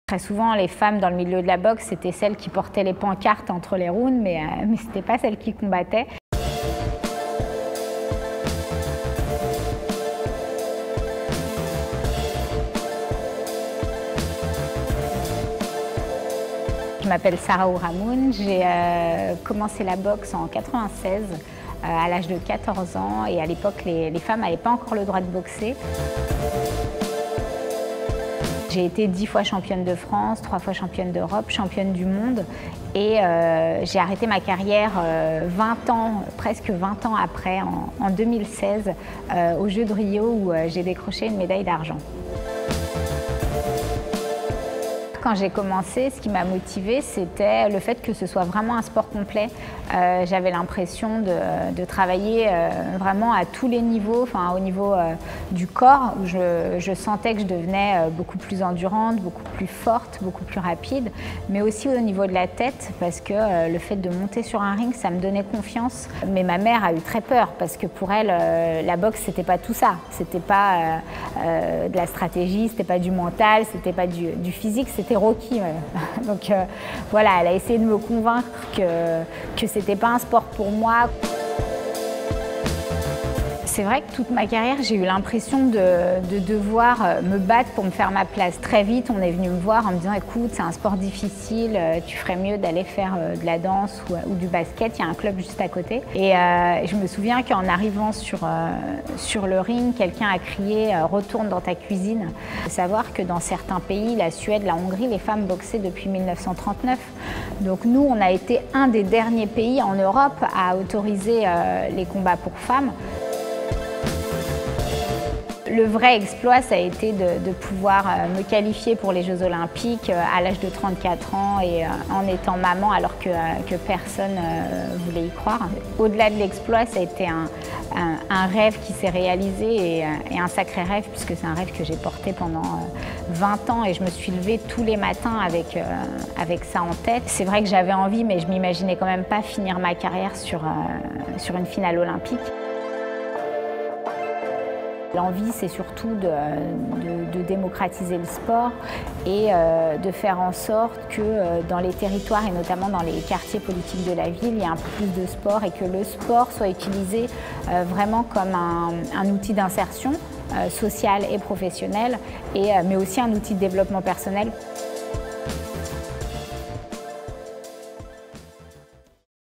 Très souvent, les femmes dans le milieu de la boxe, c'était celles qui portaient les pancartes entre les rounds, mais ce n'était pas celles qui combattaient. Je m'appelle Sarah Ouramoun, j'ai commencé la boxe en 1996, à l'âge de 14 ans, et à l'époque, les femmes n'avaient pas encore le droit de boxer. J'ai été 10 fois championne de France, 3 fois championne d'Europe, championne du monde, et j'ai arrêté ma carrière 20 ans, presque 20 ans après, en 2016, aux Jeux de Rio, où j'ai décroché une médaille d'argent. Quand j'ai commencé, ce qui m'a motivée, c'était le fait que ce soit vraiment un sport complet. J'avais l'impression de travailler vraiment à tous les niveaux, enfin, au niveau du corps, où je sentais que je devenais beaucoup plus endurante, beaucoup plus forte, beaucoup plus rapide, mais aussi au niveau de la tête, parce que le fait de monter sur un ring, ça me donnait confiance. Mais ma mère a eu très peur, parce que pour elle, la boxe, c'était pas tout ça. C'était pas de la stratégie, c'était pas du mental, c'était pas du physique, c'était Rocky. Donc voilà, elle a essayé de me convaincre que c'était pas un sport pour moi. C'est vrai que toute ma carrière, j'ai eu l'impression de devoir me battre pour me faire ma place. Très vite, on est venu me voir en me disant « Écoute, c'est un sport difficile, tu ferais mieux d'aller faire de la danse ou du basket, il y a un club juste à côté. » Et je me souviens qu'en arrivant sur le ring, quelqu'un a crié « Retourne dans ta cuisine ». Il faut savoir que dans certains pays, la Suède, la Hongrie, les femmes boxaient depuis 1939. Donc nous, on a été un des derniers pays en Europe à autoriser les combats pour femmes. Le vrai exploit, ça a été de pouvoir me qualifier pour les Jeux Olympiques à l'âge de 34 ans et en étant maman alors que personne ne voulait y croire. Au-delà de l'exploit, ça a été un rêve qui s'est réalisé et un sacré rêve, puisque c'est un rêve que j'ai porté pendant 20 ans et je me suis levée tous les matins avec ça en tête. C'est vrai que j'avais envie, mais je ne m'imaginais quand même pas finir ma carrière sur une finale olympique. L'envie, c'est surtout de démocratiser le sport et de faire en sorte que dans les territoires et notamment dans les quartiers politiques de la ville, il y ait un peu plus de sport et que le sport soit utilisé vraiment comme un outil d'insertion sociale et professionnelle, mais aussi un outil de développement personnel.